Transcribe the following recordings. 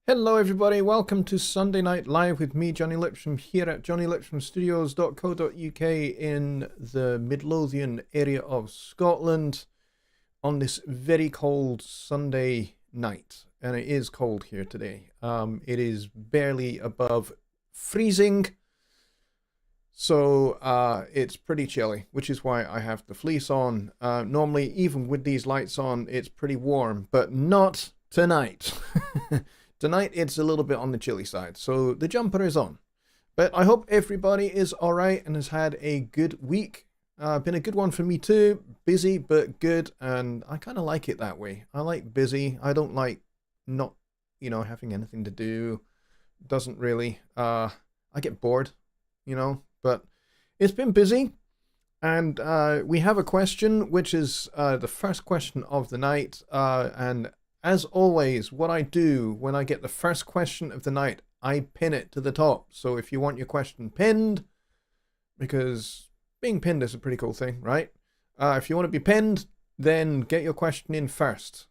Hello everybody, welcome to Sunday Night Live with me, Jonny Lipsham, here at jonnylipshamstudios.co.uk in the Midlothian area of Scotland on this very cold Sunday night. And it is cold here today. It is barely above freezing, so it's pretty chilly, which is why I have the fleece on. Normally, even with these lights on, it's pretty warm, but not tonight. Tonight, it's a little bit on the chilly side, so the jumper is on. But I hope everybody is alright and has had a good week. Been a good one for me too. Busy, but good, and I kind of like it that way. I like busy. I don't like not, having anything to do. Doesn't really. I get bored, but it's been busy. And we have a question, which is the first question of the night, and as always, what I do when I get the first question of the night, I pin it to the top. So if you want your question pinned, because being pinned is a pretty cool thing, right? If you want to be pinned, then get your question in first.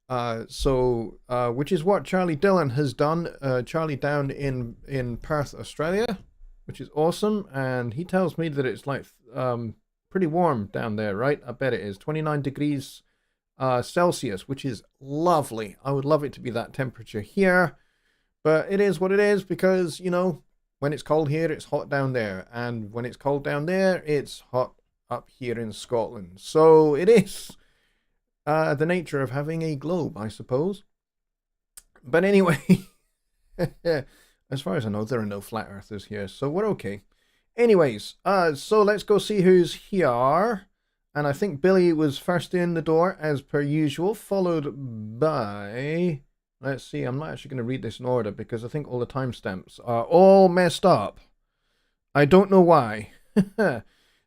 Which is what Charlie Dillon has done. Charlie down in Perth, Australia, which is awesome. And he tells me that it's like pretty warm down there, right? I bet it is. 29 degrees Celsius, which is lovely. I would love it to be that temperature here, but it is what it is because, when it's cold here, it's hot down there, and when it's cold down there, it's hot up here in Scotland. So it is the nature of having a globe, I suppose. But anyway, as far as I know, there are no flat earthers here, so we're okay. Anyways, so let's go see who's here. And I think Billy was first in the door, as per usual, followed by... Let's see, I'm not actually going to read this in order, because I think all the timestamps are all messed up. I don't know why.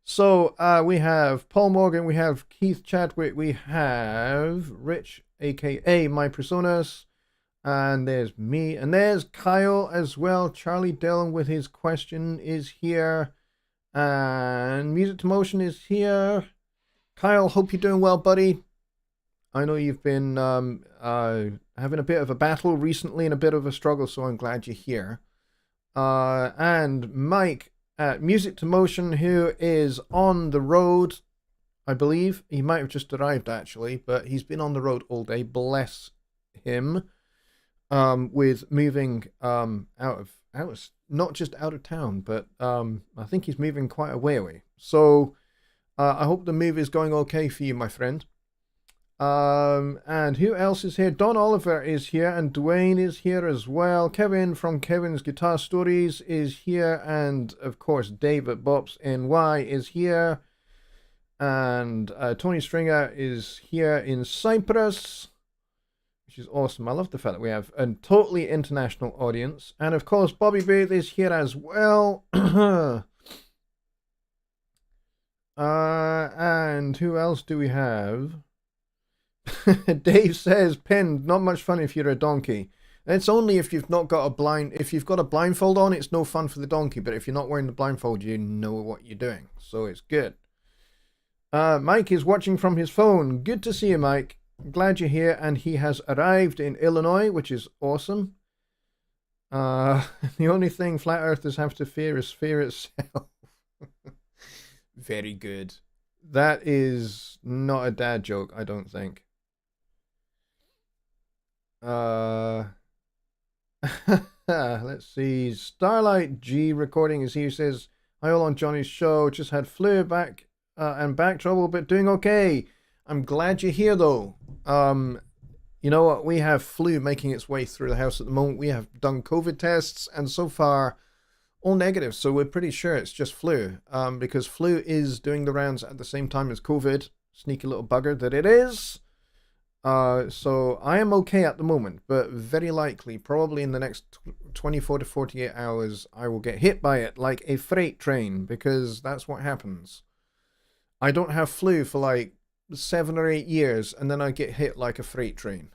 So, we have Paul Morgan, we have Keith Chadwick, we have Rich, a.k.a. My Personas, and there's me, and there's Kyle as well. Charlie Dillon with his question is here, and Music to Motion is here. Kyle, hope you're doing well, buddy. I know you've been having a bit of a battle recently and a bit of a struggle, so I'm glad you're here. And Mike at Music to Motion, who is on the road, I believe. He might have just arrived, actually, but he's been on the road all day. Bless him. With moving not just out of town, but I think he's moving quite a way away. So... I hope the move is going okay for you, my friend. And who else is here? Don Oliver is here, and Dwayne is here as well. Kevin from Kevin's Guitar Stories is here, and of course Dave at Bops NY is here. And Tony Stringer is here in Cyprus, which is awesome. I love the fact that we have a totally international audience. And of course Bobby Booth is here as well. And who else do we have? Dave says, pinned, not much fun if you're a donkey. It's only if you've not got if you've got a blindfold on, it's no fun for the donkey, but if you're not wearing the blindfold, you know what you're doing, so it's good. Mike is watching from his phone. Good to see you, Mike. Glad you're here, and he has arrived in Illinois, which is awesome. The only thing flat earthers have to fear is fear itself. Very good. That is not a dad joke, I don't think. Let's see. Starlight G Recording is here. Says, hi all on Johnny's show. Just had flu back and back trouble, but doing okay. I'm glad you're here though. You know what? We have flu making its way through the house at the moment. We have done COVID tests, and so far all negative, so we're pretty sure it's just flu, because flu is doing the rounds at the same time as COVID. Sneaky little bugger that it is. So I am okay at the moment, but very likely, probably in the next 24 to 48 hours, I will get hit by it like a freight train, because that's what happens. I don't have flu for like 7 or 8 years, and then I get hit like a freight train.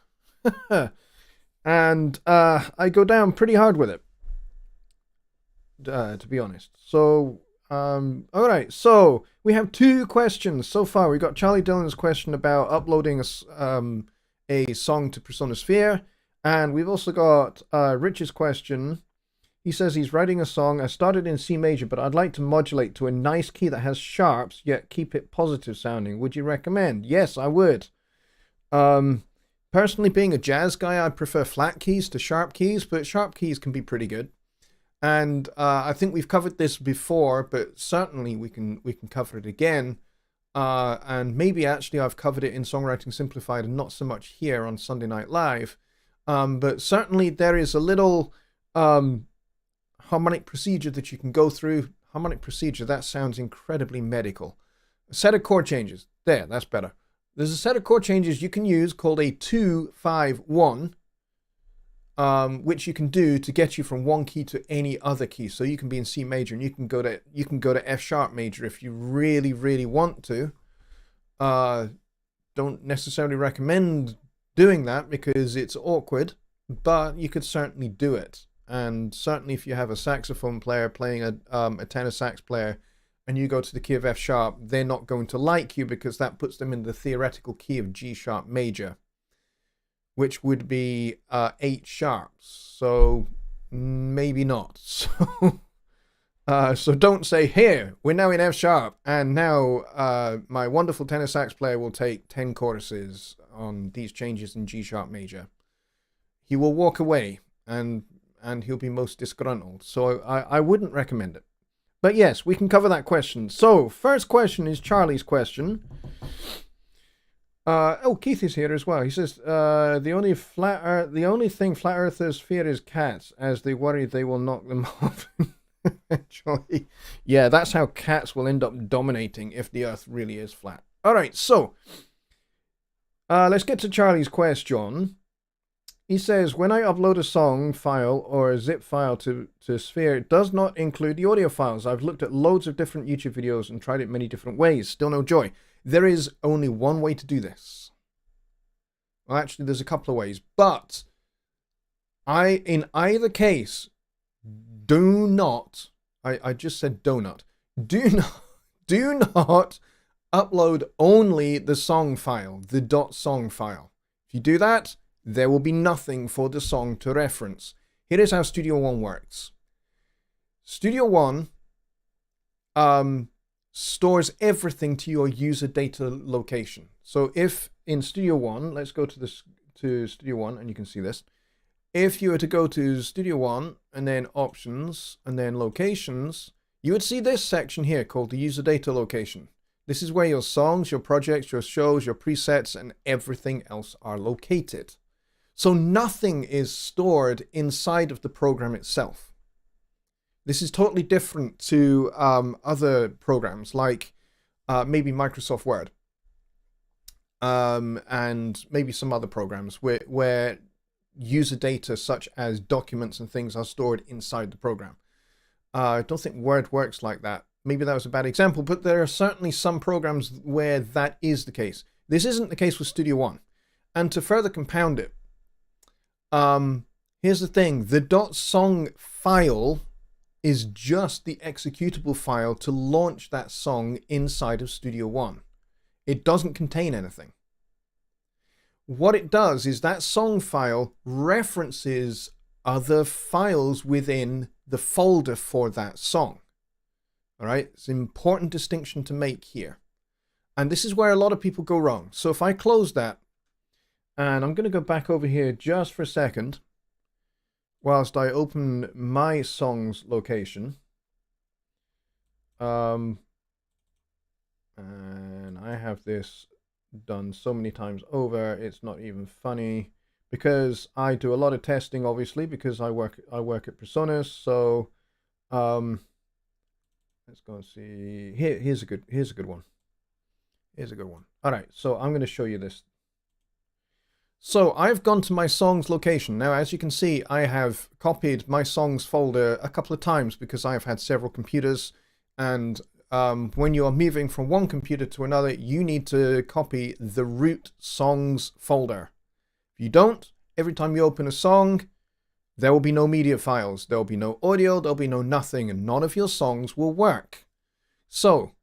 And I go down pretty hard with it. To be honest. So, alright, so we have 2 questions so far. We got Charlie Dillon's question about uploading a song to Persona Sphere, And we've also got Rich's question. He says he's writing a song. I started in C major, but I'd like to modulate to a nice key that has sharps, yet keep it positive sounding. Would you recommend? Yes, I would. Personally, being a jazz guy, I prefer flat keys to sharp keys, but sharp keys can be pretty good. And I think we've covered this before, but certainly we can cover it again. And maybe actually I've covered it in Songwriting Simplified and not so much here on Sunday Night Live. But certainly there is a little harmonic procedure that you can go through. Harmonic procedure, that sounds incredibly medical. A set of chord changes. There, that's better. There's a set of chord changes you can use called a 2-5-1, which you can do to get you from one key to any other key. So you can be in C major and you can go to F sharp major if you really, really want to. Don't necessarily recommend doing that because it's awkward, but you could certainly do it. And certainly if you have a saxophone player playing a tenor sax player and you go to the key of F sharp, they're not going to like you because that puts them in the theoretical key of G sharp major, which would be 8 sharps. So maybe not. So don't say, here, we're now in F sharp, and now my wonderful tenor sax player will take 10 choruses on these changes in G sharp major. He will walk away and he'll be most disgruntled. So I wouldn't recommend it. But yes, we can cover that question. So first question is Charlie's question. Keith is here as well. He says the only thing flat earthers fear is cats, as they worry they will knock them off. Actually, yeah, that's how cats will end up dominating if the earth really is flat. All right, so let's get to Charlie's question. He says, when I upload a song file or a zip file to Sphere, it does not include the audio files. I've looked at loads of different YouTube videos and tried it many different ways. Still no joy. There is only one way to do this. Well, actually, there's a couple of ways. But in either case, do not, I just said donut. Do not upload only the song file, the .song file. If you do that, there will be nothing for the song to reference. Here is how Studio One works. Studio One stores everything to your user data location. So if in Studio One, let's go to Studio One, and you can see this. If you were to go to Studio One and then Options and then Locations, you would see this section here called the User Data Location. This is where your songs, your projects, your shows, your presets, and everything else are located. So nothing is stored inside of the program itself. This is totally different to other programs like maybe Microsoft Word and maybe some other programs where user data such as documents and things are stored inside the program. I don't think Word works like that. Maybe that was a bad example, but there are certainly some programs where that is the case. This isn't the case with Studio One. And to further compound it, here's the thing. The .song file is just the executable file to launch that song inside of Studio One. It doesn't contain anything. What it does is that song file references other files within the folder for that song. All right, it's an important distinction to make here. And this is where a lot of people go wrong. So if I close that, and I'm going to go back over here just for a second, whilst I open my song's location. And I have this done so many times over, it's not even funny, because I do a lot of testing, obviously, because I work at Presonus. So let's go and see. Here's a good one. Here's a good one. All right, so I'm going to show you this. So I've gone to my songs location. Now, as you can see, I have copied my songs folder a couple of times because I've had several computers. And when you are moving from one computer to another, you need to copy the root songs folder. If you don't, every time you open a song, there will be no media files. There will be no audio. There'll be no nothing. And none of your songs will work. So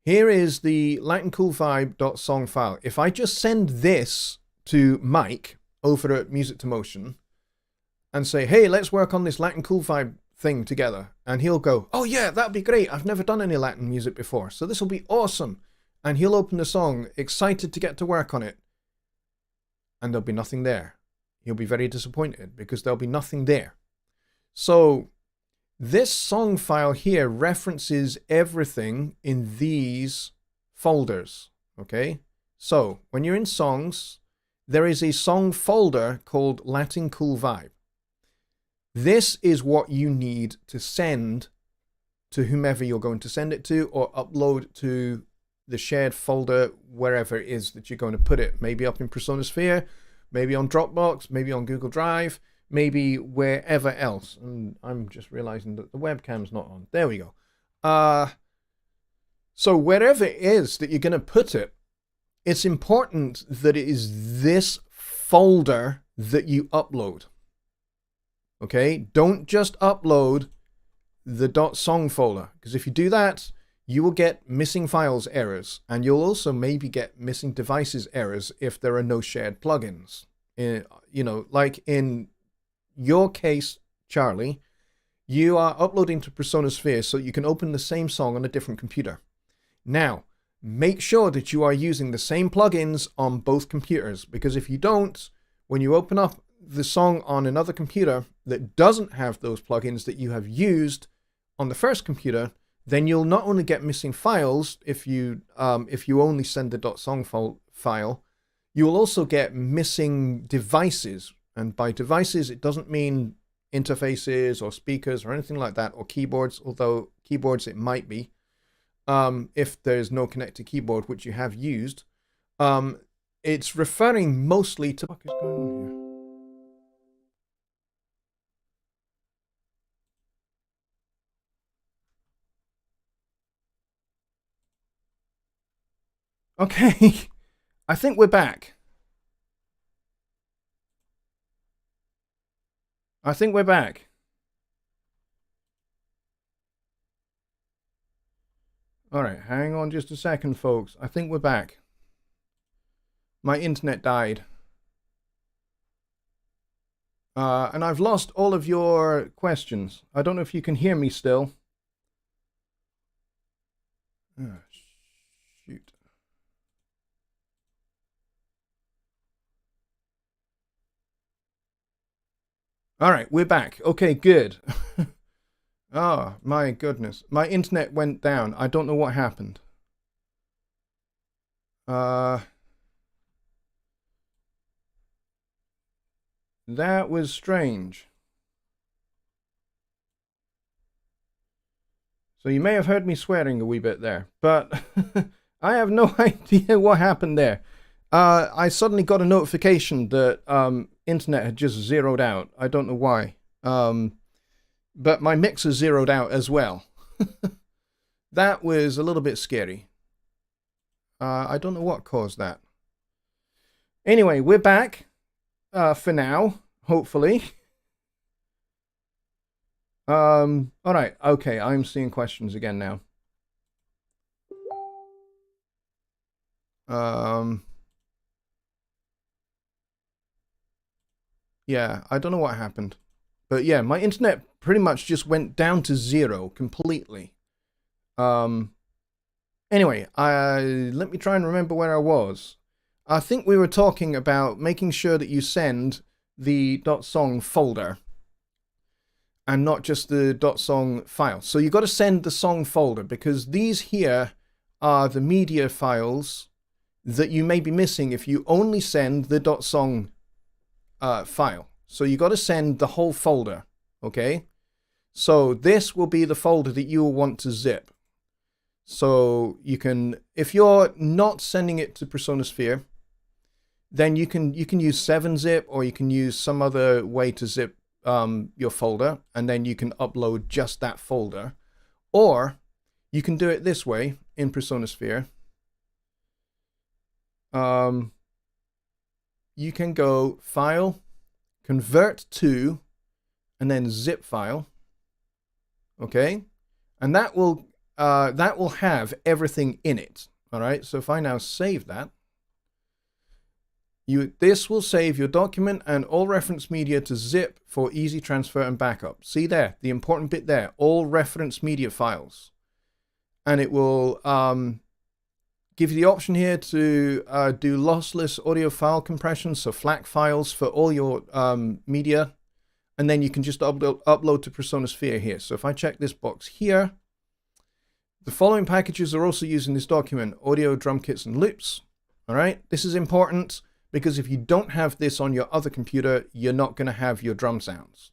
here is the lightandcoolvibe.song file. If I just send this to Mike over at Music to Motion and say, hey, let's work on this Latin Cool Vibe thing together. And he'll go, oh yeah, that'd be great. I've never done any Latin music before, so this will be awesome. And he'll open the song, excited to get to work on it. And there'll be nothing there. He'll be very disappointed because there'll be nothing there. So this song file here references everything in these folders, okay? So when you're in songs, there is a song folder called Latin Cool Vibe. This is what you need to send to whomever you're going to send it to, or upload to the shared folder wherever it is that you're going to put it. Maybe up in Personosphere, maybe on Dropbox, maybe on Google Drive, maybe wherever else. And I'm just realizing that the webcam's not on. There we go. So wherever it is that you're going to put it, it's important that it is this folder that you upload. Okay? Don't just upload the .song folder, because if you do that, you will get missing files errors, and you'll also maybe get missing devices errors if there are no shared plugins. Like in your case, Charlie, you are uploading to Personosphere so you can open the same song on a different computer. Now, make sure that you are using the same plugins on both computers, because if you don't, when you open up the song on another computer that doesn't have those plugins that you have used on the first computer, then you'll not only get missing files if you only send the .song file, you will also get missing devices. And by devices, it doesn't mean interfaces or speakers or anything like that, or keyboards, although keyboards it might be, if there's no connected keyboard, which you have used. It's referring mostly to... What is going on here? Okay, I think we're back. I think we're back. All right, hang on just a second, folks. I think we're back. My internet died. And I've lost all of your questions. I don't know if you can hear me still. Oh, shoot. All right, we're back. Okay, good. Oh, my goodness. My internet went down. I don't know what happened. That was strange. So you may have heard me swearing a wee bit there, but I have no idea what happened there. I suddenly got a notification that internet had just zeroed out. I don't know why. But my mixer zeroed out as well. That was a little bit scary. I don't know what caused that. Anyway, we're back for now, hopefully. All right. Okay, I'm seeing questions again now. Yeah, I don't know what happened. But yeah, my internet pretty much just went down to zero completely. Anyway, let me try and remember where I was. I think we were talking about making sure that you send the .song folder and not just the .song file. So you've got to send the song folder, because these here are the media files that you may be missing if you only send the .song file. So you got to send the whole folder, okay? So this will be the folder that you will want to zip. So you can, if you're not sending it to Personosphere, then you can use 7-zip, or you can use some other way to zip your folder, and then you can upload just that folder. Or you can do it this way in Personosphere. You can go File, Convert to, and then Zip File. Okay, and that will have everything in it. All right. So if I now save that, This will save your document and all reference media to zip for easy transfer and backup. See there, the important bit there, all reference media files. And it will give you the option here to do lossless audio file compression, so FLAC files for all your media. And then you can just upload to PreSonus here. So if I check this box here, the following packages are also used in this document: audio, drum kits, and loops. All right, this is important because if you don't have this on your other computer, you're not going to have your drum sounds.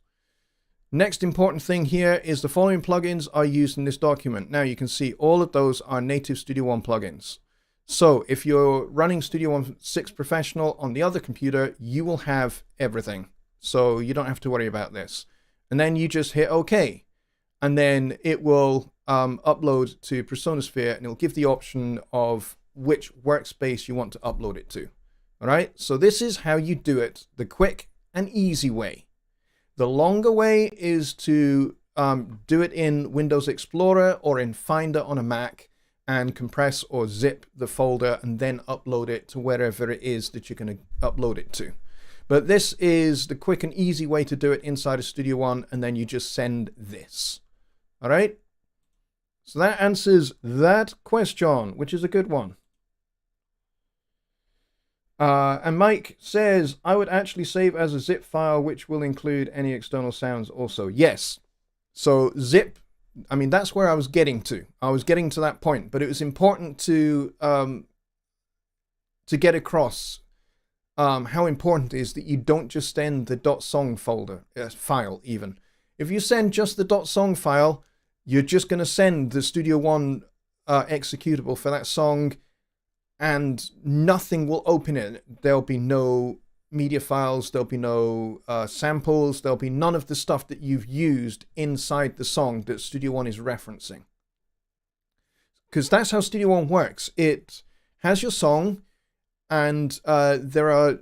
Next important thing here is the following plugins are used in this document. Now you can see all of those are native Studio One plugins. So if you're running Studio One 6 Professional on the other computer, you will have everything. So you don't have to worry about this. And then you just hit OK. And then it will upload to PreSonus, and it'll give the option of which workspace you want to upload it to. All right, so this is how you do it, the quick and easy way. The longer way is to do it in Windows Explorer or in Finder on a Mac and compress or zip the folder and then upload it to wherever it is that you're going to upload it to. But this is the quick and easy way to do it inside of Studio One, and then you just send this. All right, so that answers that question, which is a good one. And Mike says, I would actually save as a zip file, which will include any external sounds also. Yes. So zip, I mean, that's where I was getting to. I was getting to that point, but it was important to get across how important it is that you don't just send the .song folder, file even. If you send just the .song file, you're just going to send the Studio One executable for that song, and nothing will open it. There'll be no media files, there'll be no samples, there'll be none of the stuff that you've used inside the song that Studio One is referencing. Because that's how Studio One works. It has your song, and there are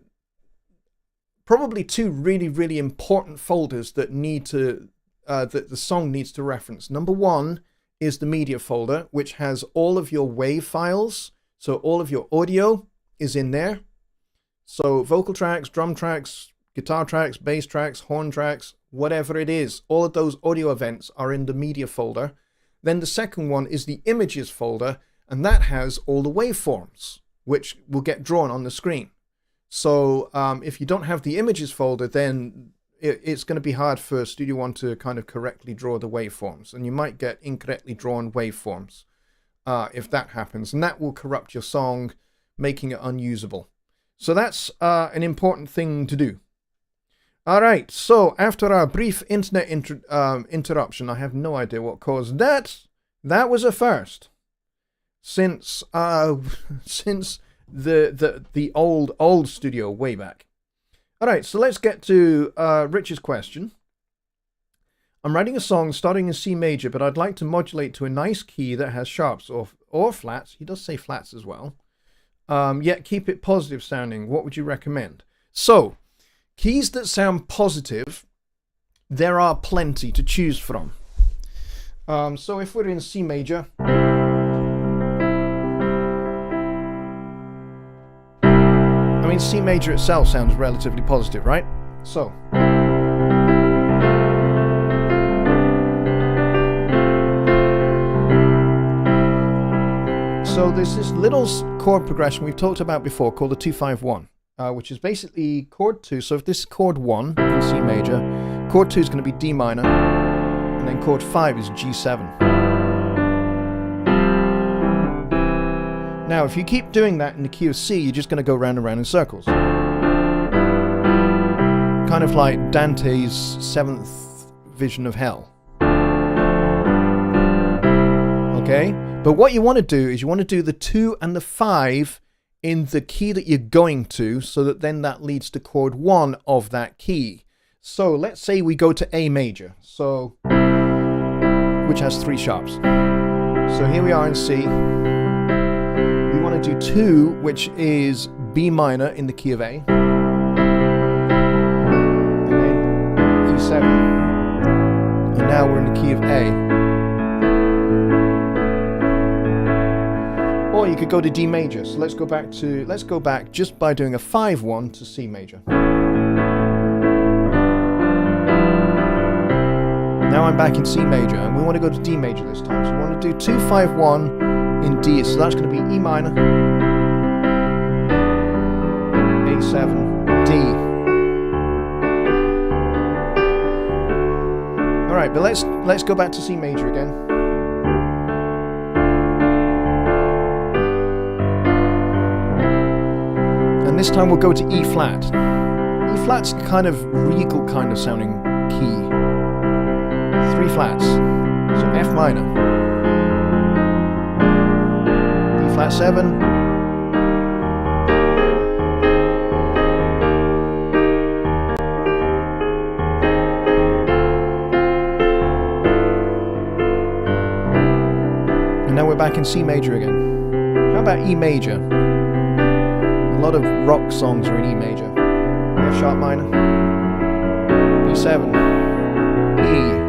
probably two really, really important folders that need to that the song needs to reference. Number one is the media folder, which has all of your WAV files. So all of your audio is in there. So vocal tracks, drum tracks, guitar tracks, bass tracks, horn tracks, whatever it is, all of those audio events are in the media folder. Then the second one is the images folder, and that has all the waveforms, which will get drawn on the screen. So if you don't have the images folder, then it's going to be hard for Studio One to kind of correctly draw the waveforms, and you might get incorrectly drawn waveforms. If that happens, and that will corrupt your song, making it unusable. So that's an important thing to do. All right, so after our brief internet interruption, I have no idea what caused that. That was a first since the old studio way back. All right, so let's get to Rich's question. I'm writing a song starting in C major, but I'd like to modulate to a nice key that has sharps or flats. He does say flats as well. Yet keep it positive sounding. What would you recommend? So, keys that sound positive, there are plenty to choose from. So if we're in C major, I mean, C major itself sounds relatively positive, right? So there's this little chord progression we've talked about before called the 2-5-1, which is basically chord 2. So if this is chord 1 in C major, chord 2 is going to be D minor, and then chord 5 is G7. Now, if you keep doing that in the key of C, you're just going to go round and round in circles. Kind of like Dante's 7th vision of hell. Okay? But what you want to do is you want to do the 2 and the 5 in the key that you're going to, so that then that leads to chord 1 of that key. So let's say we go to A major, so which has 3 sharps. So here we are in C. We want to do 2, which is B minor in the key of A. And then E7. And now we're in the key of A. Or you could go to D major. So let's go back just by doing a 5-1 to C major. Now I'm back in C major, and we want to go to D major this time. So we want to do 2-5-1 in D. So that's going to be E minor, A7, D. All right, but let's go back to C major again. And this time we'll go to E flat. E flat's kind of regal kind of sounding key. 3 flats. So F minor, B flat 7, and now we're back in C major again. How about E major? A lot of rock songs are in E major. F sharp minor, B7, E.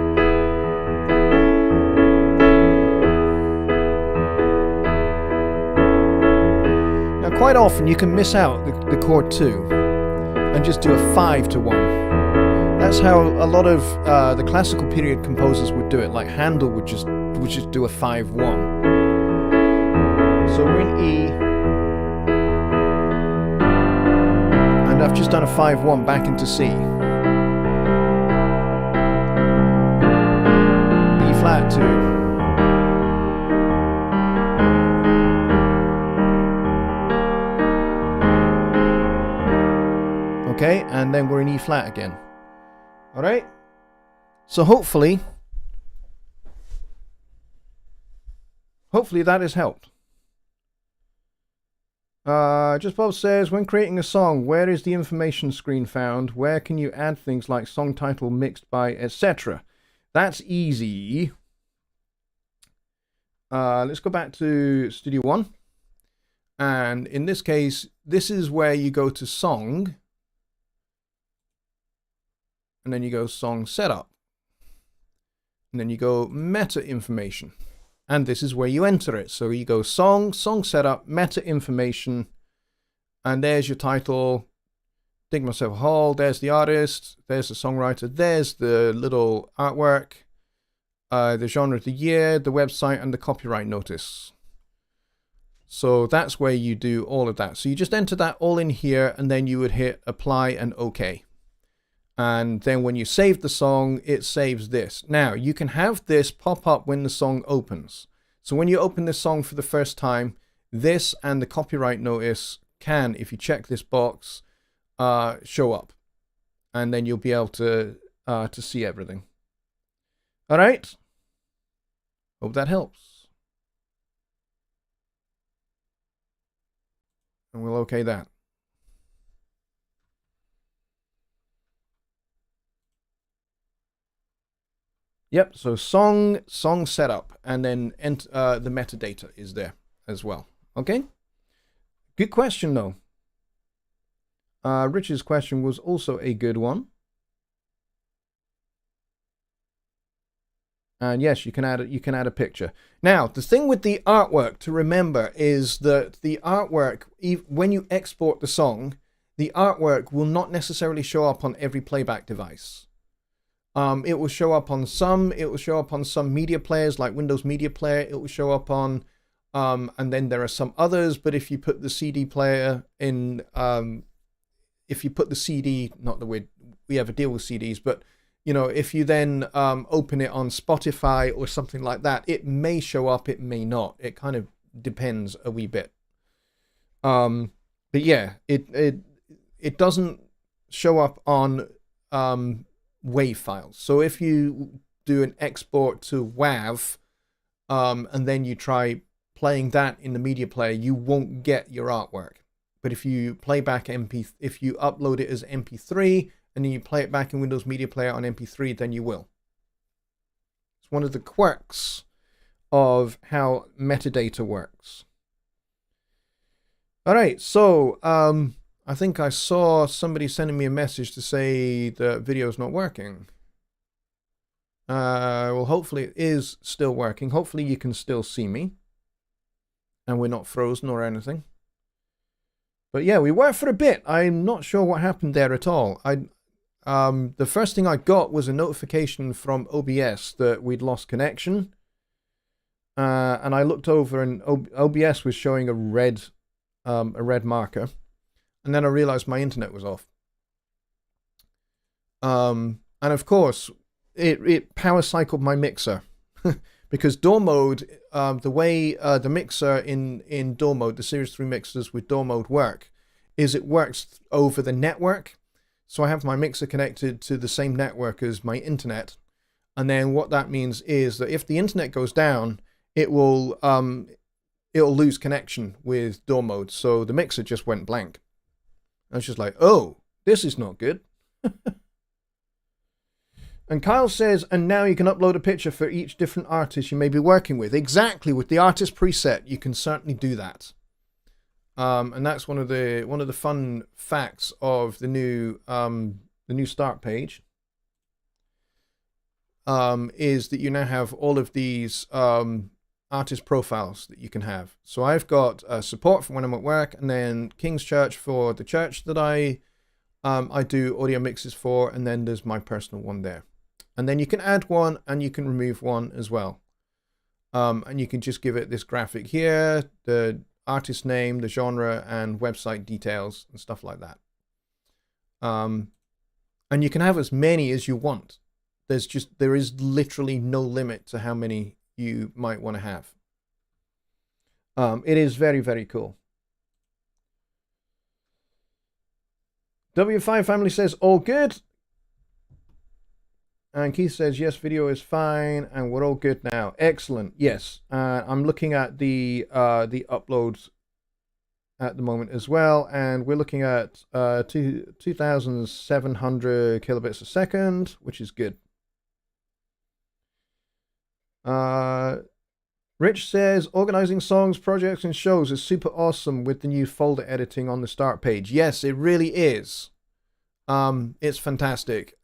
Quite often you can miss out the chord 2 and just do a 5-1. That's how a lot of the classical period composers would do it. Like Handel would just do a 5-1. So we're in E, and I've just done a 5-1 back into C. B flat 2. Okay, and then we're in E flat again. All right. So hopefully that has helped. Just Bob says, when creating a song, where is the information screen found? Where can you add things like song title, mixed by, etc.? That's easy. Let's go back to Studio One. And in this case, this is where you go to song. And then you go song setup. And then you go meta information. And this is where you enter it. So you go song setup, meta information. And there's your title. Dig Myself a Hole. There's the artist. There's the songwriter. There's the little artwork. The genre of the year, the website, and the copyright notice. So that's where you do all of that. So you just enter that all in here, and then you would hit apply and OK. And then when you save the song, it saves this. Now, you can have this pop up when the song opens. So when you open this song for the first time, this and the copyright notice can, if you check this box, show up. And then you'll be able to see everything. All right? Hope that helps. And we'll OK that. Yep, so song setup, and then the metadata is there as well. Okay? Good question, though. Richard's question was also a good one. And yes, you can add a picture. Now, the thing with the artwork to remember is that the artwork, when you export the song, the artwork will not necessarily show up on every playback device. It will show up on some. It will show up on some media players like Windows Media Player. It will show up on, and then there are some others. But if you put the CD player in, if you put the CD, not the way we ever deal with CDs, but you know, if you then open it on Spotify or something like that, it may show up. It may not. It kind of depends a wee bit. But yeah, it doesn't show up on WAV files. So if you do an export to WAV and then you try playing that in the media player, you won't get your artwork. But if you play back if you upload it as MP3 and then you play it back in Windows Media Player on MP3, then you will. It's one of the quirks of how metadata works. All right, so I think I saw somebody sending me a message to say the video's not working. Well, hopefully it is still working. Hopefully you can still see me. and we're not frozen or anything. But yeah, we were for a bit. I'm not sure what happened there at all. The first thing I got was a notification from OBS that we'd lost connection. And I looked over and OBS was showing a red marker. And then I realized my internet was off. And of course, it power cycled my mixer. Because DAW mode, the way the mixer in DAW mode, the Series 3 mixers with DAW mode work, is it works over the network. So I have my mixer connected to the same network as my internet. And then what that means is that if the internet goes down, it'll lose connection with DAW mode. So the mixer just went blank. I was just like, oh, this is not good. And Kyle says, and now you can upload a picture for each different artist you may be working with. Exactly, with the artist preset, you can certainly do that. And that's one of the fun facts of the new start page. Is that you now have all of these artist profiles that you can have. So I've got support for when I'm at work, and then King's Church for the church that I do audio mixes for, and then there's my personal one there. And then you can add one and you can remove one as well. And you can just give it this graphic here, the artist name, the genre, and website details and stuff like that. And you can have as many as you want. There is literally no limit to how many you might want to have. It is very, very cool. W5 Family says, all good. And Keith says, yes, video is fine, and we're all good now. Excellent. Yes, I'm looking at the uploads at the moment as well, and we're looking at 2,700 kilobits a second, which is good. Rich says, organizing songs, projects, and shows is super awesome with the new folder editing on the start page. Yes, it really is. It's fantastic.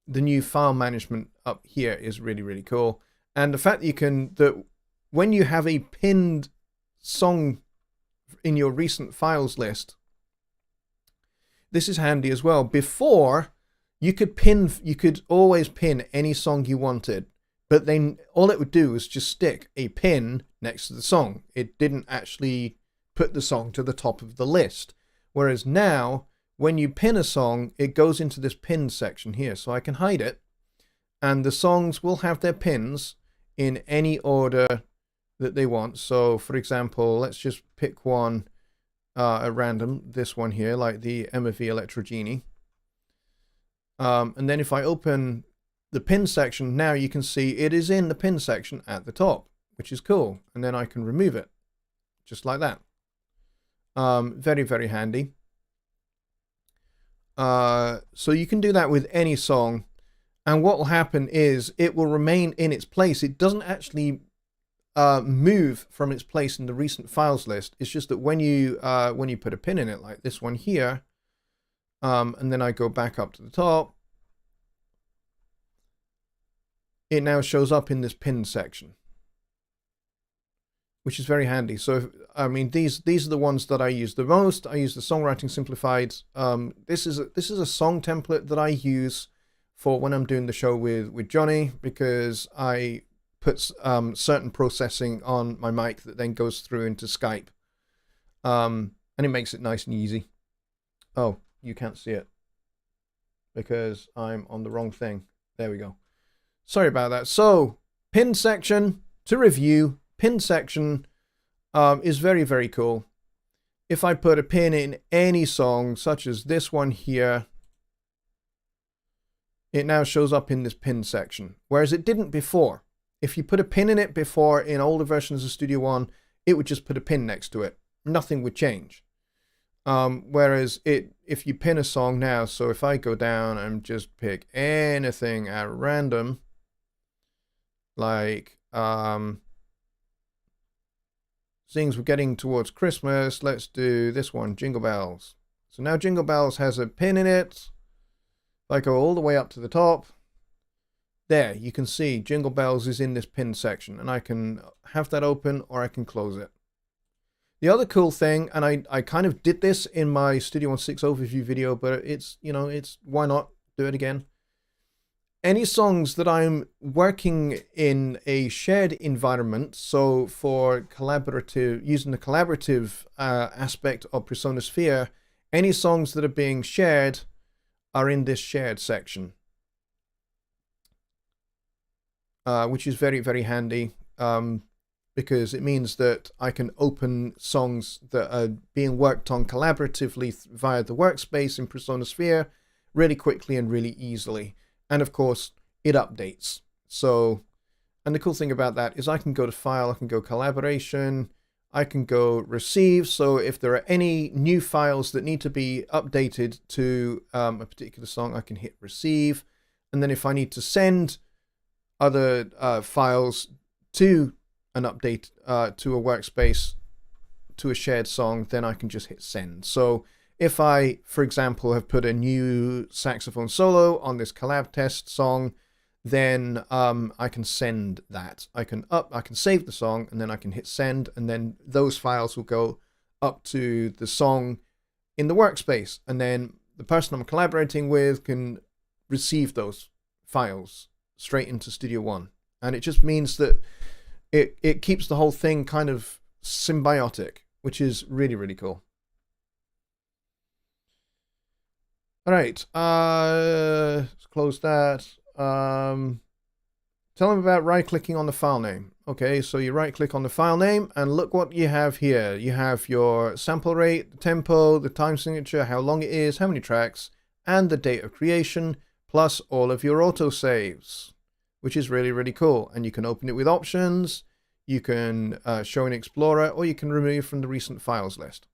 The new file management up here is really, really cool. And the fact that when you have a pinned song in your recent files list, this is handy as well. Before, you could always pin any song you wanted, but then all it would do was just stick a pin next to the song. It didn't actually put the song to the top of the list. Whereas now, when you pin a song, it goes into this pin section here. So I can hide it, and the songs will have their pins in any order that they want. So for example, let's just pick one at random, this one here, like the Emma V Electro Genie. And then if I open the pin section, now you can see it is in the pin section at the top, which is cool. And then I can remove it just like that. Very, very handy. So you can do that with any song, and what will happen is it will remain in its place. It doesn't actually move from its place in the recent files list. It's just that when you put a pin in it, like this one here, and then I go back up to the top, it now shows up in this pin section, which is very handy. So, I mean, these are the ones that I use the most. I use the Songwriting Simplified. This is a song template that I use for when I'm doing the show with Jonny, because I put certain processing on my mic that then goes through into Skype. And it makes it nice and easy. Oh, you can't see it because I'm on the wrong thing. There we go. Sorry about that. So, pin section to review. Pin section is very, very cool. If I put a pin in any song, such as this one here, it now shows up in this pin section, whereas it didn't before. If you put a pin in it before in older versions of Studio One, it would just put a pin next to it. Nothing would change. Whereas if you pin a song now, so if I go down and just pick anything at random, like things we're getting towards Christmas, let's do this one, Jingle Bells. So now Jingle Bells has a pin in it. If I go all the way up to the top, there you can see Jingle Bells is in this pin section, and I can have that open or I can close it. The other cool thing, and I kind of did this in my Studio One 6 overview video, but it's, it's why not do it again? Any songs that I'm working in a shared environment, so for collaborative, using the collaborative aspect of Persona Sphere, any songs that are being shared are in this shared section, which is very, very handy. Because it means that I can open songs that are being worked on collaboratively via the workspace in Persona Sphere really quickly and really easily. And of course, it updates. So, and the cool thing about that is I can go to File, I can go Collaboration, I can go Receive. So if there are any new files that need to be updated to a particular song, I can hit Receive. And then if I need to send other files to an update to a workspace, to a shared song, then I can just hit send. So if I, for example, have put a new saxophone solo on this collab test song, then I can send that. I can save the song, and then I can hit send, and then those files will go up to the song in the workspace, and then the person I'm collaborating with can receive those files straight into Studio One. And it just means that it keeps the whole thing kind of symbiotic, which is really, really cool. All right, let's close that. Tell them about right-clicking on the file name. Okay, so you right-click on the file name, and look what you have here. You have your sample rate, the tempo, the time signature, how long it is, how many tracks, and the date of creation, plus all of your autosaves, which is really, really cool. And you can open it with options, you can show in Explorer, or you can remove from the recent files list.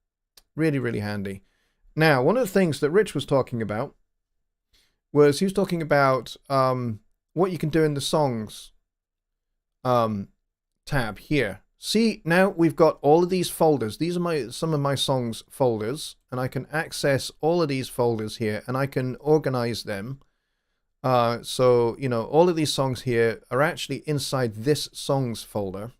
Really, really handy. Now, one of the things that Rich was talking about was he was talking about what you can do in the songs tab here. See, now we've got all of these folders. These are some of my songs folders, and I can access all of these folders here, and I can organize them. So, all of these songs here are actually inside this songs folder.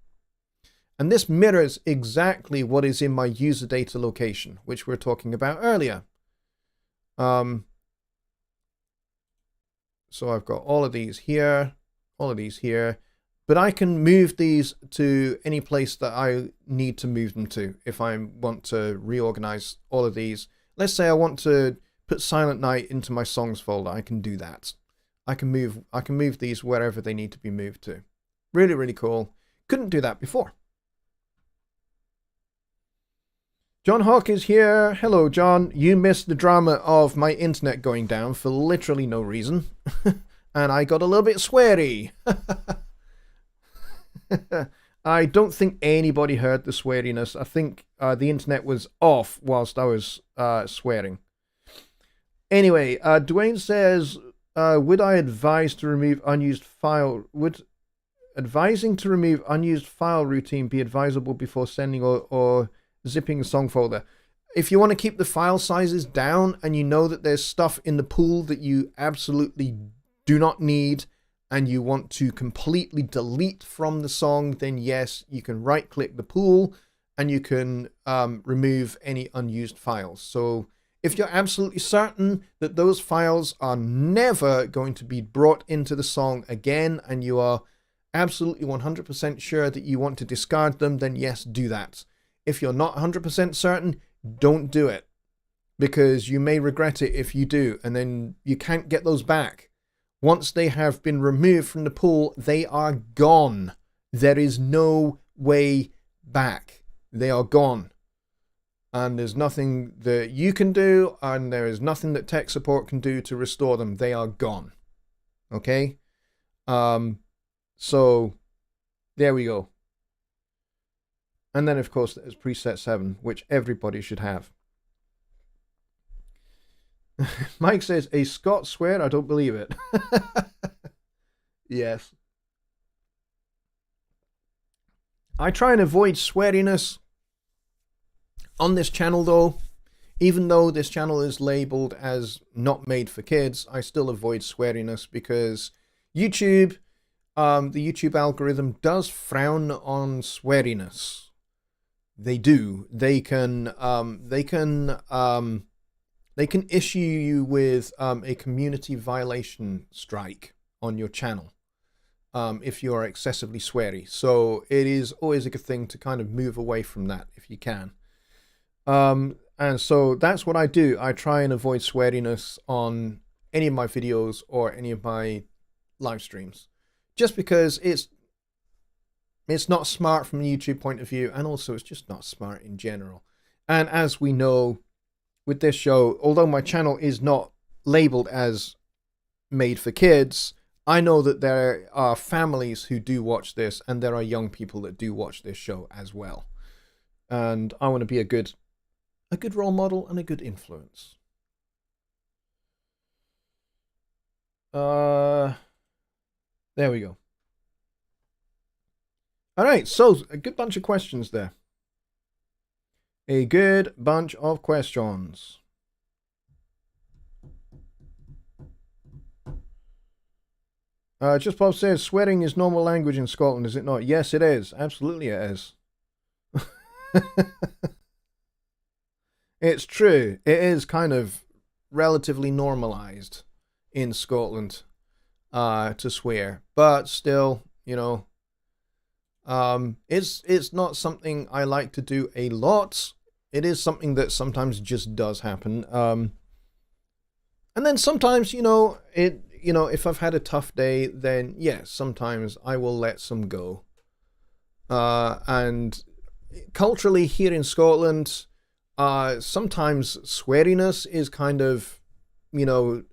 And this mirrors exactly what is in my user data location, which we were talking about earlier. So I've got all of these here, all of these here, but I can move these to any place that I need to move them to if I want to reorganize all of these. Let's say I want to put Silent Night into my songs folder. I can do that. I can move these wherever they need to be moved to. Really, really cool. Couldn't do that before. John Hawk is here. Hello, John. You missed the drama of my internet going down for literally no reason. And I got a little bit sweary. I don't think anybody heard the sweariness. I think the internet was off whilst I was swearing. Anyway, Dwayne says, would I advise to remove unused file? Would advising to remove unused file routine be advisable before sending or zipping a song folder? If you want to keep the file sizes down and you know that there's stuff in the pool that you absolutely do not need and you want to completely delete from the song, then yes, you can right click the pool and you can remove any unused files. So if you're absolutely certain that those files are never going to be brought into the song again and you are absolutely 100% sure that you want to discard them, then yes, do that. If you're not 100% certain, don't do it, because you may regret it if you do, and then you can't get those back. Once they have been removed from the pool, they are gone. There is no way back. They are gone. And there's nothing that you can do, and there is nothing that tech support can do to restore them. They are gone. Okay? So, there we go. And then, of course, there's preset 7, which everybody should have. Mike says, a Scot swear? I don't believe it. Yes. I try and avoid sweariness on this channel, though. Even though this channel is labeled as not made for kids, I still avoid sweariness because YouTube, the YouTube algorithm does frown on sweariness. they do. They can issue you with a community violation strike on your channel if you are excessively sweary. So it is always a good thing to kind of move away from that if you can. And so that's what I do. I try and avoid sweariness on any of my videos or any of my live streams, just because it's not smart from a YouTube point of view, and also it's just not smart in general. And as we know, with this show, although my channel is not labeled as made for kids, I know that there are families who do watch this, and there are young people that do watch this show as well. And I want to be a good role model and a good influence. There we go. All right, so a good bunch of questions there. A good bunch of questions. Just Bob says, swearing is normal language in Scotland, is it not? Yes, it is. Absolutely it is. It's true. It is kind of relatively normalized in Scotland to swear. But still, you know, it's not something I like to do a lot. It is something that sometimes just does happen. And then sometimes, you know, if I've had a tough day, then yes, sometimes I will let some go. And culturally here in Scotland, sometimes sweariness is kind of, you know,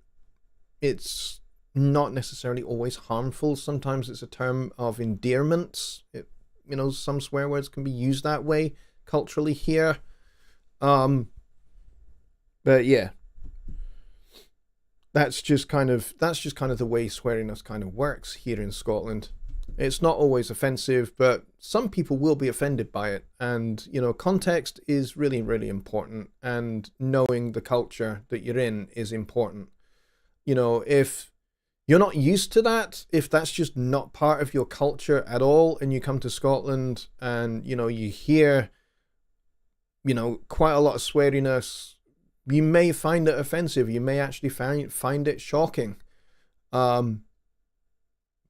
it's not necessarily always harmful. Sometimes it's a term of endearment. You know, some swear words can be used that way culturally here. But yeah, that's just kind of the way sweariness kind of works here in Scotland. It's not always offensive, but some people will be offended by it. And, you know, context is really, really important. And knowing the culture that you're in is important. You know, if you're not used to that, if that's just not part of your culture at all, and you come to Scotland and, you know, you hear, you know, quite a lot of sweariness, you may find it offensive. You may actually find it shocking.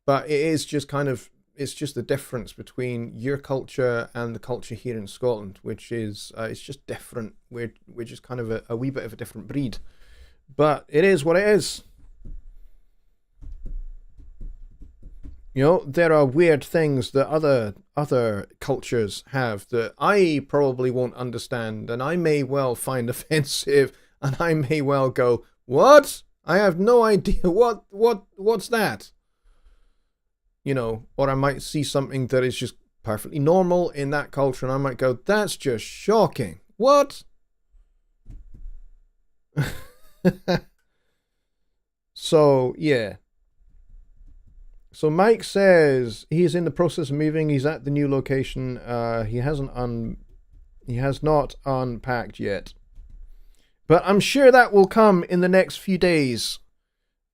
But it is just kind of, it's just the difference between your culture and the culture here in Scotland, which is, it's just different. We're just kind of a wee bit of a different breed. But it is what it is. You know, there are weird things that other cultures have that I probably won't understand, and I may well find offensive, and I may well go, what? I have no idea. What's that? You know, or I might see something that is just perfectly normal in that culture, and I might go, that's just shocking. What? So, yeah. So Mike says he's in the process of moving. He's at the new location. He has not unpacked yet. But I'm sure that will come in the next few days.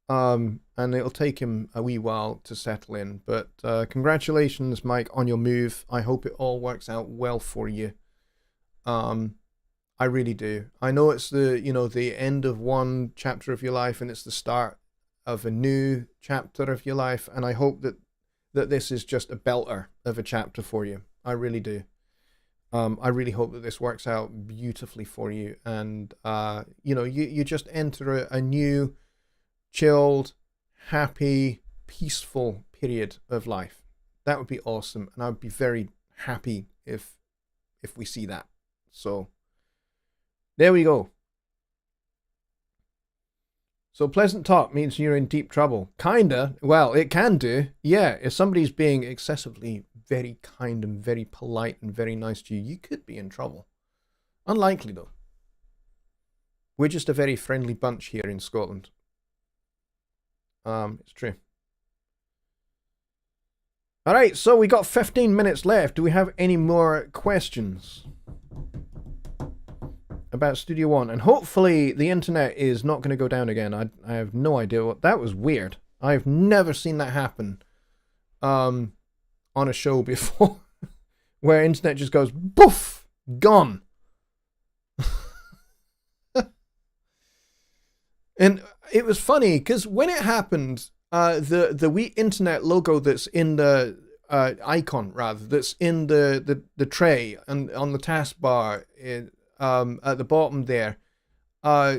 And it'll take him a wee while to settle in. But congratulations, Mike, on your move. I hope it all works out well for you. I really do. I know it's the end of one chapter of your life, and it's the start of a new chapter of your life. And I hope that this is just a belter of a chapter for you. I really do. I really hope that this works out beautifully for you. And, you just enter a new, chilled, happy, peaceful period of life. That would be awesome. And I'd be very happy if we see that. So there we go. So pleasant talk means you're in deep trouble. Kinda. Well, it can do. Yeah, if somebody's being excessively very kind and very polite and very nice to you, you could be in trouble. Unlikely, though. We're just a very friendly bunch here in Scotland. It's true. All right, so we got 15 minutes left. Do we have any more questions about Studio One? And hopefully the internet is not going to go down again. I have no idea what that was. Weird. I've never seen that happen on a show before where internet just goes boof Gone. And it was funny because when it happened, the Wii Internet logo that's in the icon, rather, that's in the tray and on the taskbar at the bottom there, uh,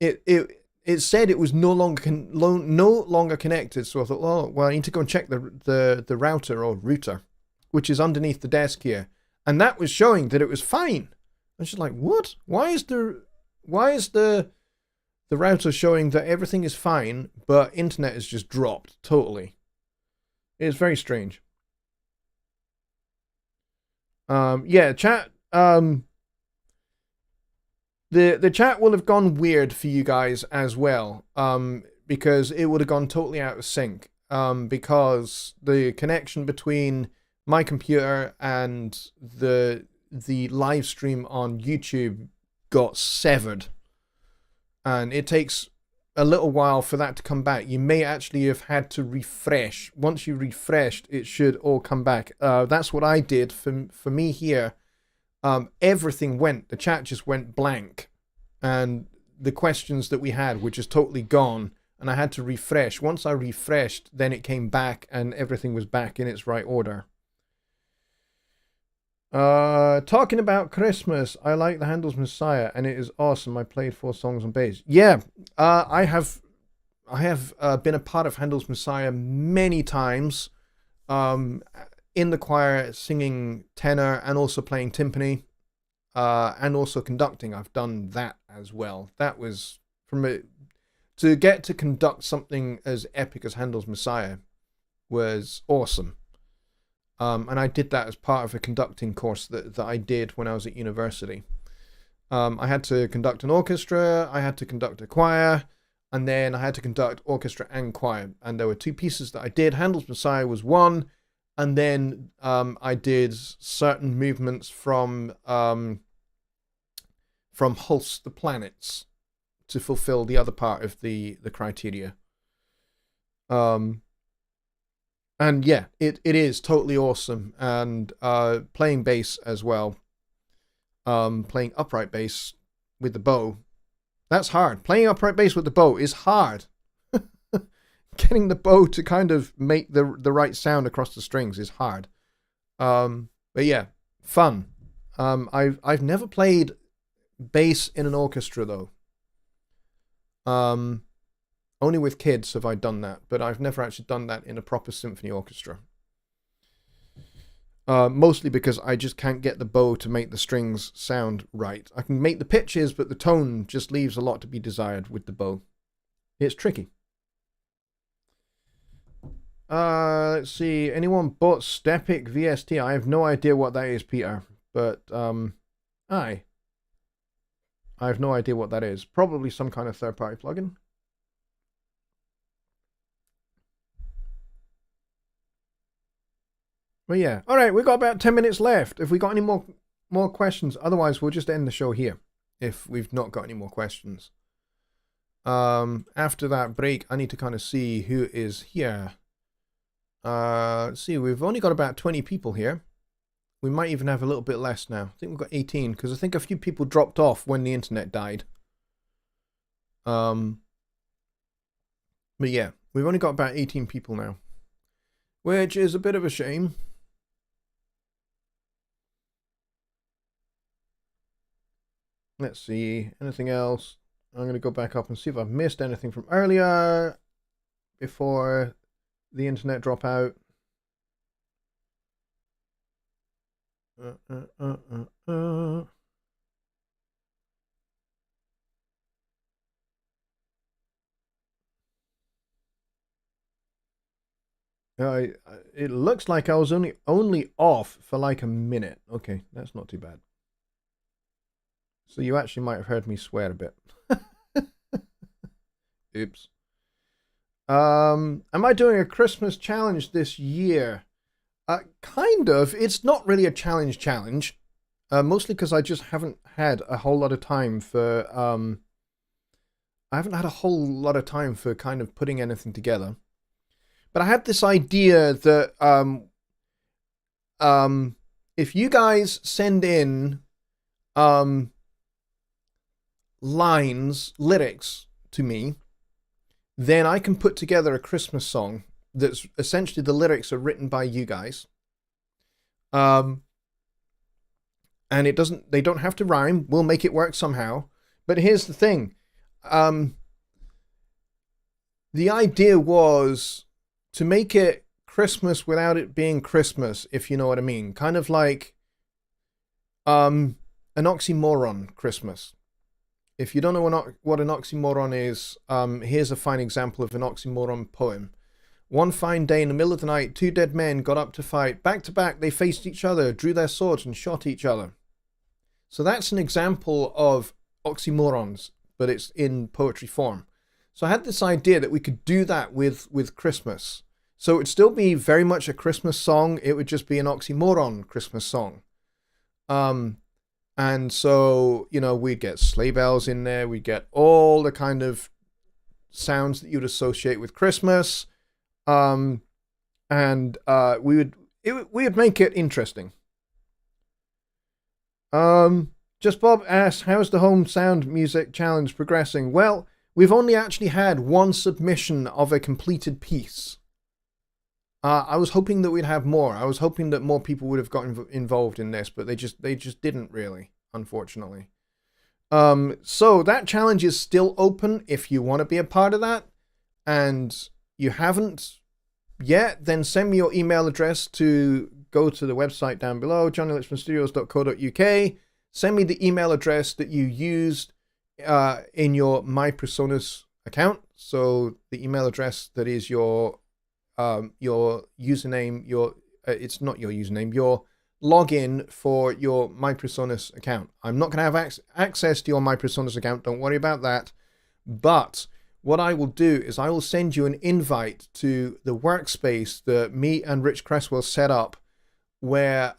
it said it was no longer connected. So I thought, oh well, I need to go and check the router or router, which is underneath the desk here, and that was showing that it was fine. I was just like, what? Why is the router showing that everything is fine, but internet has just dropped totally? It's very strange. Yeah, chat. The chat will have gone weird for you guys as well. Because it would have gone totally out of sync. Because the connection between my computer and the live stream on YouTube got severed. And it takes a little while for that to come back. You may actually have had to refresh. Once you refreshed, it should all come back. That's what I did for me here. Everything went, the chat just went blank. And the questions that we had were just totally gone. And I had to refresh. Once I refreshed, then it came back and everything was back in its right order. Talking about Christmas, I like the Handel's Messiah and it is awesome. I played 4 songs on bass. Yeah, I have been a part of Handel's Messiah many times, in the choir singing tenor and also playing timpani, and also conducting. I've done that as well. That was to get to conduct something as epic as Handel's Messiah was awesome. And I did that as part of a conducting course that I did when I was at university. I had to conduct an orchestra, I had to conduct a choir, and then I had to conduct orchestra and choir. And there were 2 pieces that I did. Handel's Messiah was one, and then I did certain movements from Hulse the Planets to fulfill the other part of the criteria. And yeah, it is totally awesome. And playing bass as well. Playing upright bass with the bow. That's hard. Playing upright bass with the bow is hard. Getting the bow to kind of make the right sound across the strings is hard. But yeah, fun. I've never played bass in an orchestra though. Only with kids have I done that, but I've never actually done that in a proper symphony orchestra. Mostly because I just can't get the bow to make the strings sound right. I can make the pitches, but the tone just leaves a lot to be desired with the bow. It's tricky. Let's see. Anyone bought Stepic VST? I have no idea what that is, Peter. But, I have no idea what that is. Probably some kind of third-party plugin. But yeah, all right, we've got about 10 minutes left. If we got any more questions, otherwise we'll just end the show here. If we've not got any more questions, after that break, I need to kind of see who is here. Let's see, we've only got about 20 people here. We might even have a little bit less now. I think we've got 18 because I think a few people dropped off when the internet died. But yeah, we've only got about 18 people now, which is a bit of a shame. Let's see, anything else? I'm going to go back up and see if I've missed anything from earlier before the internet drop out. It looks like I was only off for like a minute. Okay, that's not too bad. So you actually might have heard me swear a bit. Oops. Am I doing a Christmas challenge this year? Kind of. It's not really a challenge. Mostly because I just haven't had a whole lot of time for I haven't had a whole lot of time for kind of putting anything together. But I had this idea that if you guys send in lyrics to me, then I can put together a Christmas song that's essentially the lyrics are written by you guys. And they don't have to rhyme. We'll make it work somehow. But here's the thing. The idea was to make it Christmas without it being Christmas, if you know what I mean. Kind of like an oxymoron Christmas. If you don't know what an oxymoron is, here's a fine example of an oxymoron poem. One fine day in the middle of the night, two dead men got up to fight. Back to back, they faced each other, drew their swords, and shot each other. So that's an example of oxymorons, but it's in poetry form. So I had this idea that we could do that with Christmas. So it would still be very much a Christmas song. It would just be an oxymoron Christmas song. And so, you know, we'd get sleigh bells in there. We'd get all the kind of sounds that you'd associate with Christmas. We would make it interesting. Just Bob asks, how's the home sound music challenge progressing? Well, we've only actually had one submission of a completed piece. I was hoping that we'd have more. I was hoping that more people would have gotten involved in this, but they just didn't really, unfortunately. So that challenge is still open if you want to be a part of that, and you haven't yet, then send me your email address to go to the website down below, jonnylipshamstudios.co.uk. Send me the email address that you used in your My Personas account. So the email address that is your username, it's not your username, your login for your My Personas account. I'm not going to have access to your My Personas account. Don't worry about that. But what I will do is I will send you an invite to the workspace that me and Rich Cresswell set up, where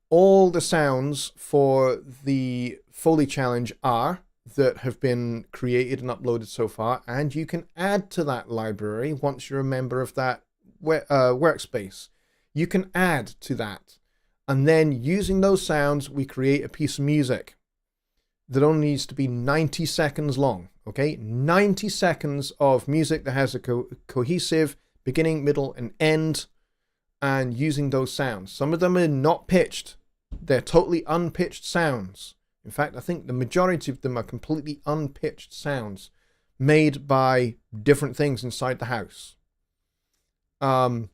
all the sounds for the Foley Challenge are that have been created and uploaded so far, and you can add to that library once you're a member of that workspace. You can add to that, and then using those sounds we create a piece of music that only needs to be 90 seconds long. Okay, 90 seconds of music that has a cohesive beginning, middle, and end, and using those sounds. Some of them are not pitched. They're totally unpitched sounds. In fact, I think the majority of them are completely unpitched sounds made by different things inside the house. And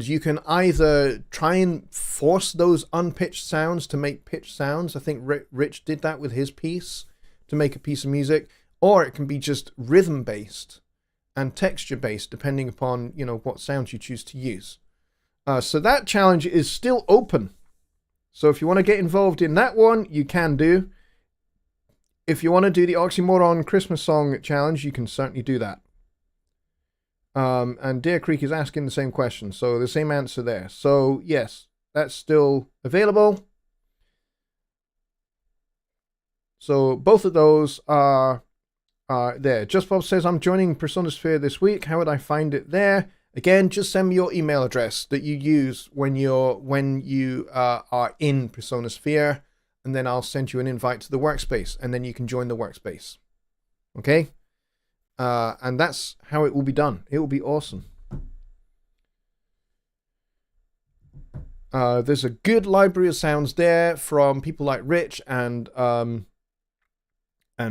you can either try and force those unpitched sounds to make pitched sounds. I think Rich did that with his piece to make a piece of music, or it can be just rhythm based and texture based, depending upon, you know, what sounds you choose to use. So that challenge is still open. So if you want to get involved in that one, you can do. If you want to do the Oxymoron Christmas song challenge, you can certainly do that. And Deer Creek is asking the same question, so the same answer there. So yes, that's still available. So both of those are there. Just Bob says, I'm joining Personasphere this week. How would I find it there? Again, just send me your email address that you use when you are in Personasphere, and then I'll send you an invite to the workspace, and then you can join the workspace. Okay? And that's how it will be done. It will be awesome. There's a good library of sounds there from people like Rich and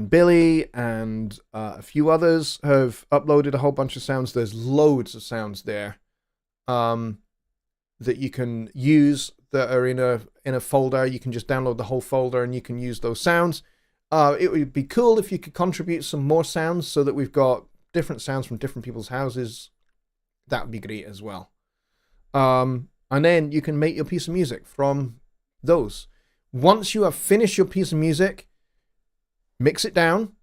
Billy and a few others have uploaded a whole bunch of sounds. There's loads of sounds there that you can use that are in a folder. You can just download the whole folder and you can use those sounds. It would be cool if you could contribute some more sounds so that we've got different sounds from different people's houses. That would be great as well. And then you can make your piece of music from those. Once you have finished your piece of music, mix it down,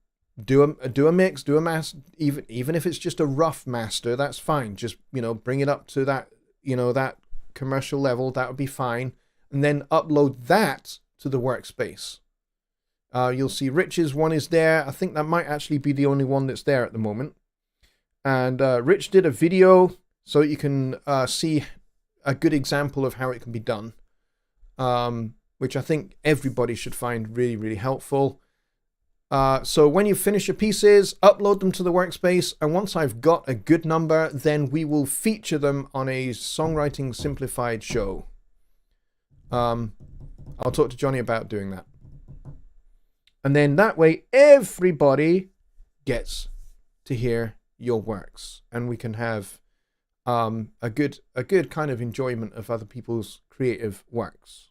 do a mix, do a master, even if it's just a rough master, that's fine. Just, bring it up to that, that commercial level, that would be fine. And then upload that to the workspace. You'll see Rich's one is there. I think that might actually be the only one that's there at the moment. And Rich did a video so you can see a good example of how it can be done, which I think everybody should find really, really helpful. So when you finish your pieces, upload them to the workspace, and once I've got a good number, then we will feature them on a Songwriting Simplified show. I'll talk to Jonny about doing that. And then that way, everybody gets to hear your works, and we can have a good kind of enjoyment of other people's creative works.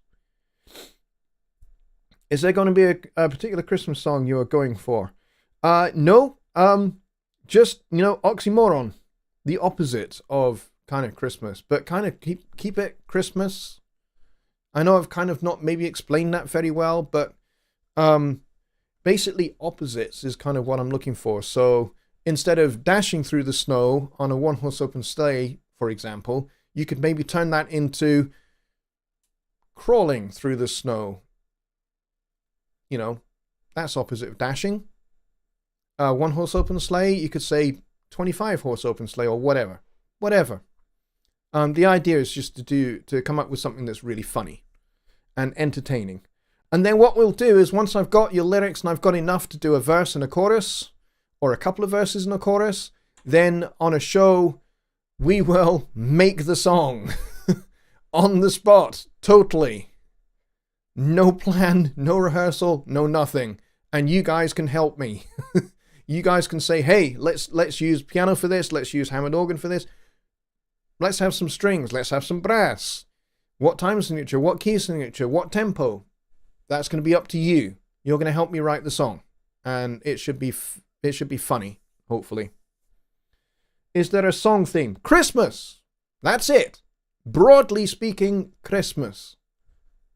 Is there going to be a particular Christmas song you are going for? No. Just, oxymoron, the opposite of kind of Christmas, but kind of keep it Christmas. I know I've kind of not maybe explained that very well, but basically opposites is kind of what I'm looking for. So instead of dashing through the snow on a one-horse open sleigh, for example, you could maybe turn that into crawling through the snow. That's opposite of dashing. One-horse open sleigh, you could say 25-horse open sleigh or whatever. The idea is just to come up with something that's really funny and entertaining. And then what we'll do is, once I've got your lyrics and I've got enough to do a verse and a chorus, or a couple of verses and a chorus, then on a show, we will make the song on the spot, totally. No plan, no rehearsal, no nothing. And you guys can help me. You guys can say, hey, let's use piano for this, let's use Hammond organ for this. Let's have some strings, let's have some brass. What time signature, what key signature, what tempo? That's going to be up to you. You're going to help me write the song. And it should be funny, hopefully. Is there a song theme? Christmas! That's it. Broadly speaking, Christmas.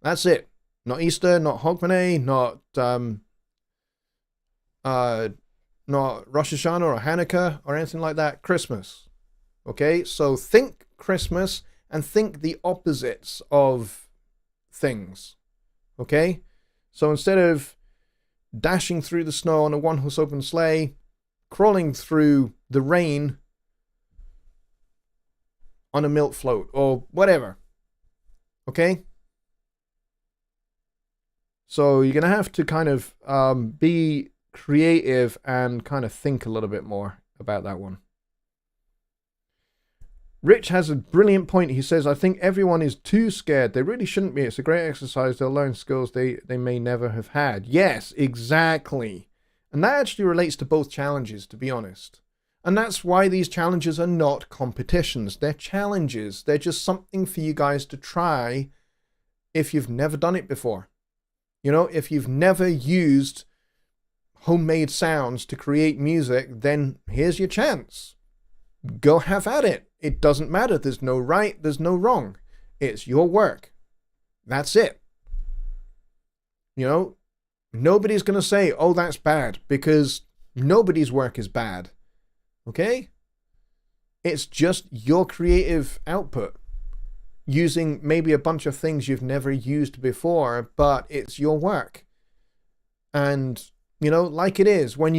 That's it. Not Easter, not Hogmanay, not Rosh Hashanah or Hanukkah or anything like that. Christmas. Okay, so think Christmas and think the opposites of things. Okay, so instead of dashing through the snow on a one-horse open sleigh, crawling through the rain on a milk float or whatever. Okay? So you're going to have to kind of be creative and kind of think a little bit more about that one. Rich has a brilliant point. He says, I think everyone is too scared. They really shouldn't be. It's a great exercise. They'll learn skills they may never have had. Yes, exactly. And that actually relates to both challenges, to be honest. And that's why these challenges are not competitions. They're challenges. They're just something for you guys to try if you've never done it before. If you've never used homemade sounds to create music, then here's your chance. Go have at it. It doesn't matter. There's no right, there's no wrong. It's your work. That's it. Nobody's going to say, oh, that's bad, because nobody's work is bad. Okay? It's just your creative output using maybe a bunch of things you've never used before, but it's your work. And, like it is when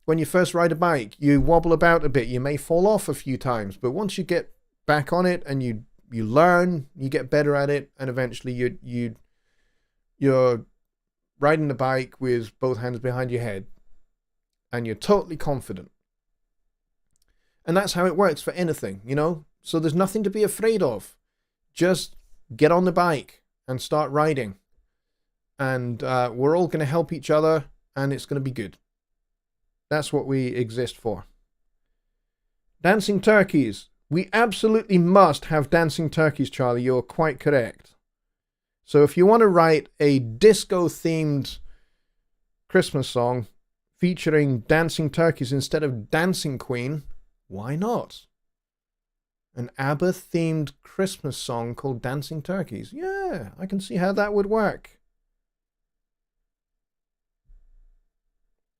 when you first ride a bike, you wobble about a bit, you may fall off a few times, but once you get back on it and you learn, you get better at it, and eventually you're riding the bike with both hands behind your head and you're totally confident. And that's how it works for anything, So there's nothing to be afraid of. Just get on the bike and start riding. And we're all going to help each other, and it's going to be good. That's what we exist for. Dancing turkeys. We absolutely must have dancing turkeys, Charlie. You're quite correct. So if you want to write a disco-themed Christmas song featuring dancing turkeys instead of Dancing Queen, why not? An ABBA-themed Christmas song called Dancing Turkeys. Yeah, I can see how that would work.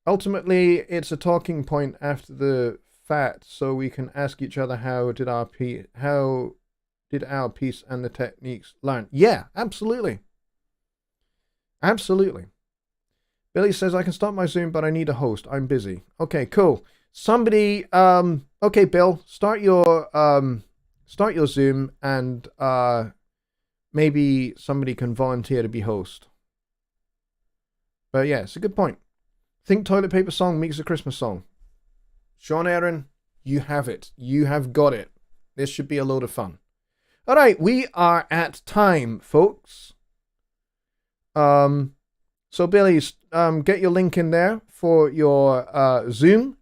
Ultimately, it's a talking point after the fact, so we can ask each other how did our piece and the techniques learn. Yeah, absolutely. Absolutely. Billy says, I can start my Zoom, but I need a host. I'm busy. Okay, cool. Somebody, okay, Bill, start your start your Zoom, and maybe somebody can volunteer to be host. But yeah, it's a good point. Think toilet paper song meets a Christmas song. Sean Aaron, you have it. You have got it. This should be a load of fun. All right, we are at time, folks. So Billy, get your link in there for your Zoom,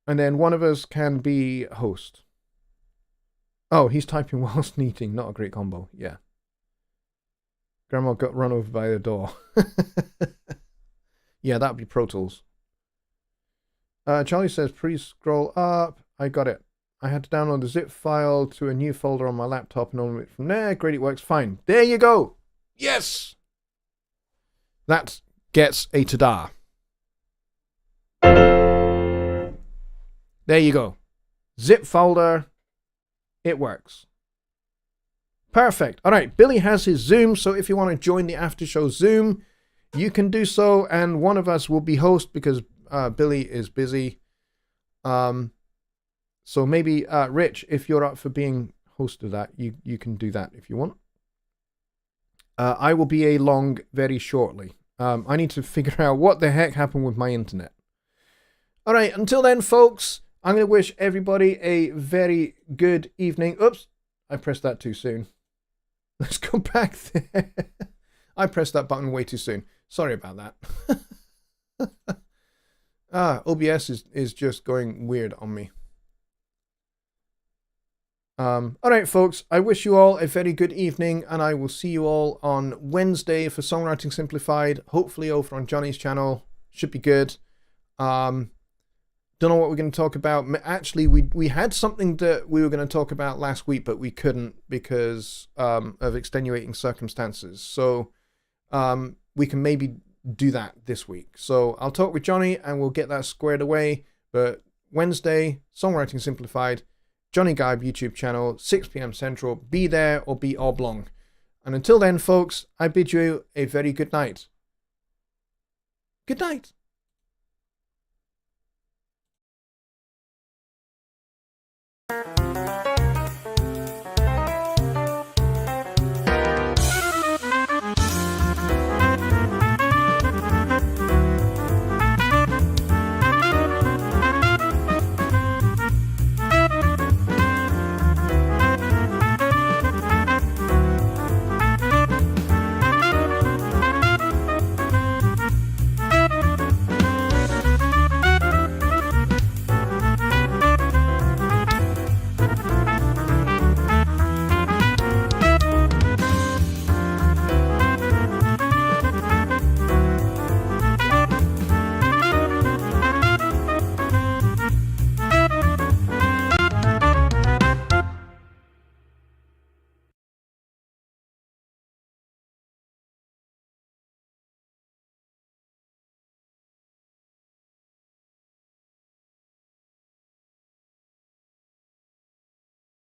and then one of us can be host. Oh, he's typing whilst eating. Not a great combo. Yeah. Grandma got run over by the door. Yeah, that'd be Pro Tools. Charlie says, please scroll up. I got it. I had to download the zip file to a new folder on my laptop and open it from there. Great, it works fine. There you go. Yes. That gets a ta-da. There you go. Zip folder. It works. Perfect. All right. Billy has his Zoom. So if you want to join the after show Zoom, you can do so. And one of us will be host because Billy is busy. So maybe Rich, if you're up for being host of that, you can do that if you want. I will be along very shortly. I need to figure out what the heck happened with my internet. All right, until then, folks, I'm going to wish everybody a very good evening. Oops, I pressed that too soon. Let's go back there. I pressed that button way too soon. Sorry about that. OBS is just going weird on me. All right, folks, I wish you all a very good evening, and I will see you all on Wednesday for Songwriting Simplified, hopefully over on Jonny's channel. Should be good. Don't know what we're going to talk about. Actually, we had something that we were going to talk about last week, but we couldn't because of extenuating circumstances. So we can maybe do that this week. So I'll talk with Jonny, and we'll get that squared away. But Wednesday, Songwriting Simplified, Jonny Gibe YouTube channel, 6 p.m. Central. Be there or be oblong. And until then, folks, I bid you a very good night. Good night.